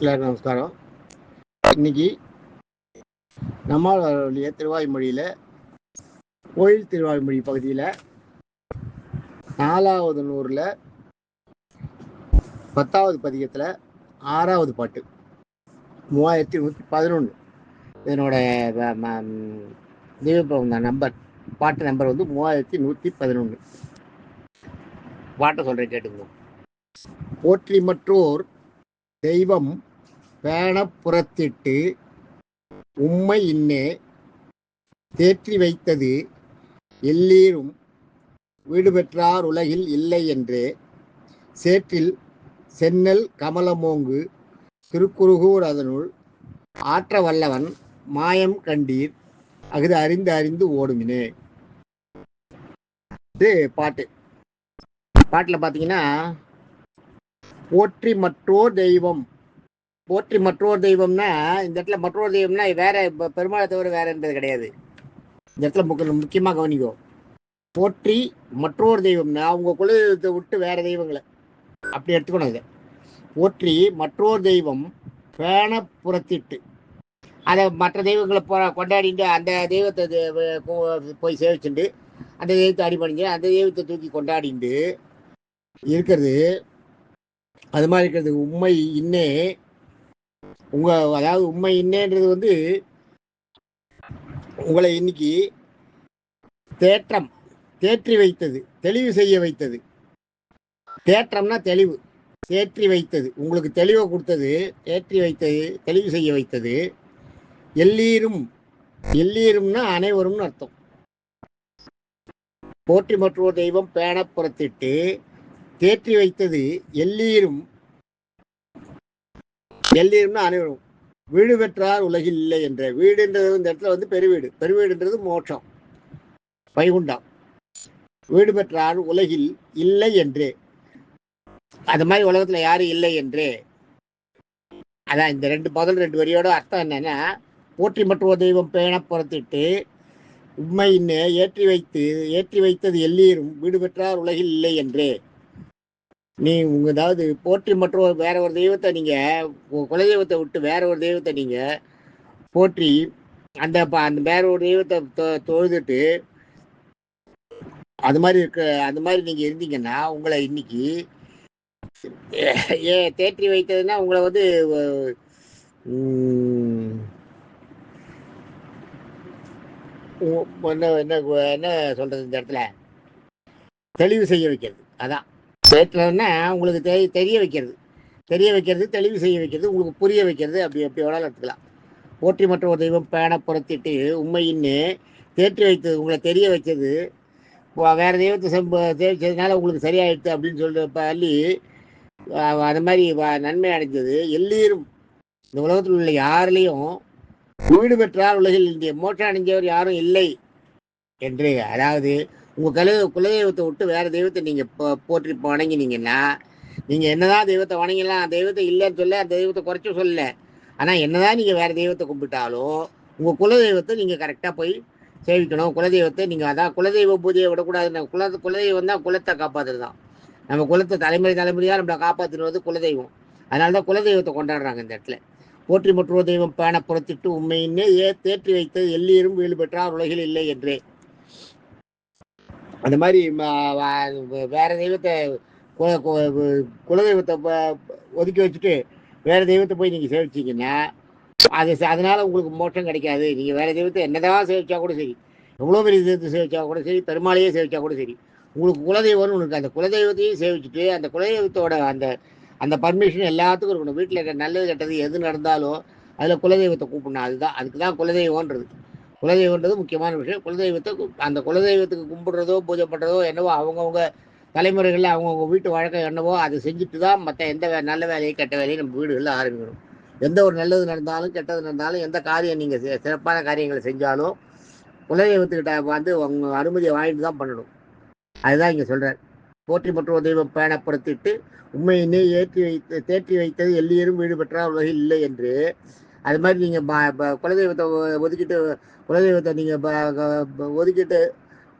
எல்லாருக்கும் நமஸ்காரம். இன்னைக்கு நம்மளுடைய திருவாய்மொழியில் கோயில் திருவாய்மொழி பகுதியில் 4வது நூறில் 10வது பதிகத்தில் 6வது பாட்டு 3111. இதனோட நம்பர் பாட்டு நம்பர் 3111. பாட்டை சொல்கிறேன், கேட்டுக்கணும். போற்றி மற்றோர் தெய்வம் பேணப்புறத்திட்டு உம்மை இன்னே தேற்றி வைத்தது எல்லீரும் வீடு பெற்றார் உலகில் இல்லை என்றே சேற்றில் சென்னல் கமலமோங்கு திருக்குறுகூர் அதனுள் ஆற்ற வல்லவன் மாயம் கண்டீர் அகுது அறிந்து அறிந்து ஓடுமினே. இது பாட்டில் பார்த்தீங்கன்னா, போற்றி மற்றோர் தெய்வம். போற்றி மற்றோர் தெய்வம்னா, இந்த இடத்துல மற்றோர் தெய்வம்னா வேற பெருமாளை தவிர வேற என்பது கிடையாது. இந்த இடத்துல முக்கியமாக கவனிக்கும். போற்றி மற்றோர் தெய்வம்னா அவங்க குலதெய்வத்தை விட்டு வேற தெய்வங்களை அப்படி எடுத்துக்கணும். இதை போற்றி மற்றோர் தெய்வம் பேண புறத்திட்டு, அதை மற்ற தெய்வங்களை கொண்டாடிட்டு அந்த தெய்வத்தை போய் சேவிச்சுட்டு அந்த தெய்வத்தை அடிபணிஞ்சு அந்த தெய்வத்தை தூக்கி கொண்டாடிட்டு இருக்கிறது. அது மாதிரி இருக்கிறது உண்மை இன்னே. அதாவது உண்மை இன்னேன்றது உங்களை இன்னைக்கு தேற்றி வைத்தது, தெளிவு செய்ய வைத்தது. தேற்றம்னா தெளிவு, தேற்றி வைத்தது, உங்களுக்கு தெளிவை கொடுத்தது, தேற்றி வைத்தது, தெளிவு செய்ய வைத்தது. எல்லீரும்னா அனைவரும்னு அர்த்தம். போற்றி மற்றோர் தெய்வம் பேண புறத்திட்டு தேற்றி வைத்தது எல்லீரும்னா அனைவரும். வீடு பெற்றார் உலகில் இல்லை என்ற. வீடுன்றது இந்த இடத்துல பெருவீடு. பெருவீடுன்றது மோட்சம், வைகுண்டம். வீடு பெற்றார் உலகில் இல்லை என்றே, அது மாதிரி உலகத்துல யாரும் இல்லை என்றே. அதான் இந்த முதல் ரெண்டு வரியோட அர்த்தம் என்னன்னா, போற்றி மற்றோர் தெய்வம் பேண புறத்திட்டு உண்மை இன்னே ஏற்றி வைத்தது எல்லீரும் வீடு பெற்றார் உலகில் இல்லை என்றே. அதாவது போற்றி மற்றொரு வேற ஒரு தெய்வத்தை நீங்க குலதெய்வத்தை விட்டு வேற ஒரு தெய்வத்தை நீங்க போற்றி அந்த வேற ஒரு தெய்வத்தை தொழுதுட்டு அது மாதிரி நீங்க இருந்தீங்கன்னா உங்களை இன்னைக்கு தேற்றி வைத்ததுன்னா உங்களை என்ன சொல்றது, இந்த இடத்துல தெளிவு செய்ய வைக்கிறது. அதான் தேற்றம்னா உங்களுக்கு தெரிய வைக்கிறது, தெளிவு செய்ய வைக்கிறது, உங்களுக்கு புரிய வைக்கிறது. அப்படி வேணாலும் எடுத்துக்கலாம். போற்றி மற்ற ஒரு தெய்வம் பேண புறத்திட்டு உண்மையின்னு தேற்றி வைத்தது, உங்களை தெரிய வச்சது. வேற தெய்வத்தை சேவிச்சதுனால உங்களுக்கு சரியாயிடுச்சு அப்படின்னு சொல்லிட்டு பள்ளி அது மாதிரி நன்மை அடைஞ்சது. எல்லீரும் இந்த உலகத்தில் உள்ள யாருலையும் வீடு பெற்றால் உலகில் இந்திய மோட்சம் அடைஞ்சவர் யாரும் இல்லை என்று. அதாவது உங்க குலதெய்வத்தை விட்டு வேற தெய்வத்தை நீங்க போற்றி வணங்கினீங்கன்னா, நீங்க என்னதான் தெய்வத்தை வணங்கலாம், தெய்வத்தை இல்லைன்னு சொல்ல, அந்த தெய்வத்தை குறைச்சி சொல்லல. ஆனா என்னதான் நீங்க வேற தெய்வத்தை கும்பிட்டாலும் உங்க குலதெய்வத்தை நீங்க கரெக்டா போய் சேவிக்கணும். குலதெய்வத்தை நீங்க அதான் குலதெய்வ பூஜையை விடக்கூடாது. குலதெய்வம் தான் குலத்தை காப்பாத்துறது தான். நம்ம குலத்தை தலைமுறையா நம்மளை காப்பாற்றுறது குலதெய்வம். அதனாலதான் குலதெய்வத்தை கொண்டாடுறாங்க இந்த இடத்துல. போற்றி மற்றொரு தெய்வம் பேண புறத்திட்டு உண்மையின்னே தேற்றி வைத்தது எல்லீரும் வீடு பெற்றார் உலகில் இல்லை என்றே. அந்த மாதிரி வேற தெய்வத்தை குலதெய்வத்தை ஒதுக்கி வச்சுட்டு வேற தெய்வத்தை போய் நீங்க சேவிச்சீங்கன்னா அதனால உங்களுக்கு மோட்சம் கிடைக்காது. நீங்க வேற தெய்வத்தை என்னதான் சேவிச்சா கூட சரி, எவ்வளோ பெரிய தெய்வத்தை சேவிச்சா கூட சரி, பெருமாளையே சேவிச்சா கூட சரி, உங்களுக்கு குலதெய்வம்னு ஒன்று அந்த குலதெய்வத்தையும் சேவிச்சுட்டு அந்த குலதெய்வத்தோட அந்த பர்மிஷன் எல்லாத்துக்கும் இருக்கணும். வீட்டில் இருக்க நல்லது கெட்டது எது நடந்தாலும் அதில் குலதெய்வத்தை கூப்பிடணும். அதுக்கு தான் குலதெய்வம்ன்றது. குலதெய்வன்றது முக்கியமான விஷயம். அந்த குலதெய்வத்துக்கு கும்பிடுறதோ பூஜை பண்ணுறதோ என்னவோ அவங்கவுங்க தலைமுறைகளில் அவங்கவுங்க வீட்டு வழக்கம் என்னவோ அதை செஞ்சுட்டு தான் மற்ற எந்த நல்ல வேலையும் கெட்ட வேலையும் நம்ம வீடுகளில் ஆரம்பிக்கணும். எந்த ஒரு நல்லது நடந்தாலும் கெட்டது நடந்தாலும் எந்த காரியம் நீங்கள் சிறப்பான காரியங்களை செஞ்சாலும் குலதெய்வத்துக்கிட்ட அவங்க அனுமதியை வாங்கிட்டு தான் பண்ணணும். அதுதான் இங்கே சொல்கிறார். போற்றி மற்றொரு தெய்வம் பேணப்படுத்திட்டு உண்மையினே தேற்றி வைத்தது எல்லீரும் வீடு பெற்றார் உலகில் இல்லை என்று. அது மாதிரி நீங்கள் குலதெய்வத்தை ஒதுக்கிட்டு குலதெய்வத்தை நீங்கள் ஒதுக்கிட்டு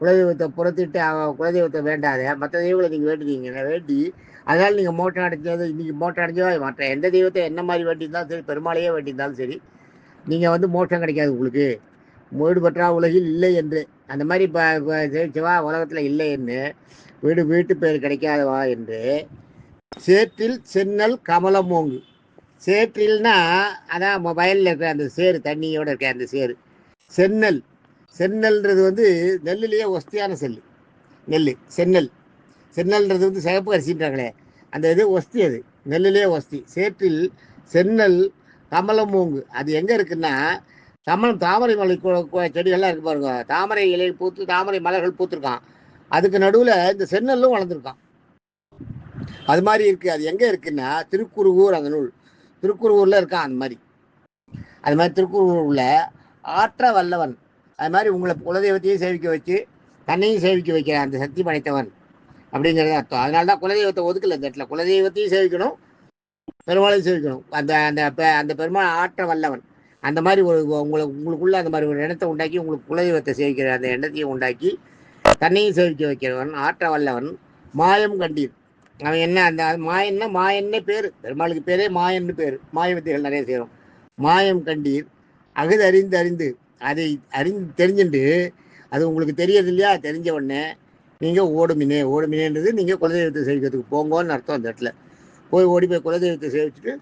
குலதெய்வத்தை புறத்திட்டு குலதெய்வத்தை வேண்டாத மற்ற தெய்வங்களை நீங்கள் வேண்டி அதனால் நீங்கள் மோட்டம் அடைஞ்சது இன்றைக்கி மோட்டம் அடைஞ்சோ மற்ற எந்த தெய்வத்தை என்ன மாதிரி வேண்டியிருந்தாலும் சரி, பெருமாளையே வேண்டியிருந்தாலும் சரி, நீங்கள் வந்து மோட்சம் கிடைக்காது உங்களுக்கு. வீடு பற்றா உலகில் இல்லை என்று, அந்த மாதிரி ஜெயிச்சவா உலகத்தில் இல்லை என்று, வீட்டு பேர் கிடைக்காதவா என்று. சேற்றில் சென்னல் கமலமோங்கு. சேற்றில்னா அதான் வயலில் இருக்கிற அந்த சேரு, தண்ணியோடு இருக்க அந்த சேரு. சென்னல், சென்னல்ன்றது வந்து நெல்லுலேயே ஒஸ்தியான செல்லு, நெல் சென்னல். சென்னல்ன்றது வந்து சிகப்பு அரிசின்றாங்களே, அந்த இது ஒஸ்தி, அது நெல்லுலேயே ஒஸ்தி. சேற்றில் சென்னல் கமலமூங்கு. அது எங்கே இருக்குன்னா, தாமரை மலை செடிகள்லாம் இருக்கு பாருங்க, தாமரை இலை பூத்து தாமரை மலர்கள் பூத்துருக்கான், அதுக்கு நடுவில் இந்த சென்னலும் வளர்ந்துருக்கான். அது மாதிரி இருக்குது. அது எங்கே இருக்குன்னா திருக்குறுகூர், அந்த நூல் திருக்குறுகூரில் இருக்கான். அந்த மாதிரி அது மாதிரி திருக்குறுகூரில் ஆற்ற வல்லவன். அது மாதிரி உங்களை குலதெய்வத்தையும் சேவிக்க வச்சு தன்னையும் சேவிக்க வைக்கிற அந்த சக்தி படைத்தவன் அப்படிங்கிறது அர்த்தம். அதனால தான் குலதெய்வத்தை ஒதுக்கல இந்த இடத்துல. குலதெய்வத்தையும் சேவிக்கணும், பெருமாளையும் சேவிக்கணும். அந்த அந்த அந்த பெருமாள் ஆற்ற வல்லவன். அந்த மாதிரி ஒரு உங்களுக்குள்ள அந்த மாதிரி ஒரு எண்ணத்தை உண்டாக்கி, உங்களுக்கு குலதெய்வத்தை சேவிக்கிற அந்த எண்ணத்தையும் உண்டாக்கி தன்னையும் சேவிக்க வைக்கிறவன் ஆற்ற வல்லவன். மாயம் கண்டீர். அவன் என்ன, அந்த மாயன்னா மாயன்னே பேர், பெருமாளுக்கு பேரே மாயன்னு பேர். மாய வித்தைகள் நிறைய செய்கிறோம். மாயம் கண்டீர் அகுது அறிந்து அறிந்து, அதை அறிந்து தெரிஞ்சுட்டு, அது உங்களுக்கு தெரியறது இல்லையா, தெரிஞ்ச உடனே நீங்கள் ஓடுமினேன்றது நீங்கள் குலதெய்வத்தை சேவிக்கிறதுக்கு போங்கன்னு அர்த்தம். அந்த இடத்துல ஓடி போய் குலதெய்வத்தை சேவிச்சுட்டு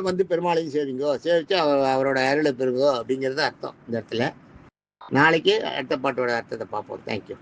வந்து பெருமாளையும் சேவிங்கோ, சேவிச்சு அவரோட அருளை பெறுங்கோ அப்படிங்கிறது அர்த்தம் இந்த இடத்துல. நாளைக்கு அடுத்த பாட்டோட அர்த்தத்தை பார்ப்போம். தேங்க்யூ.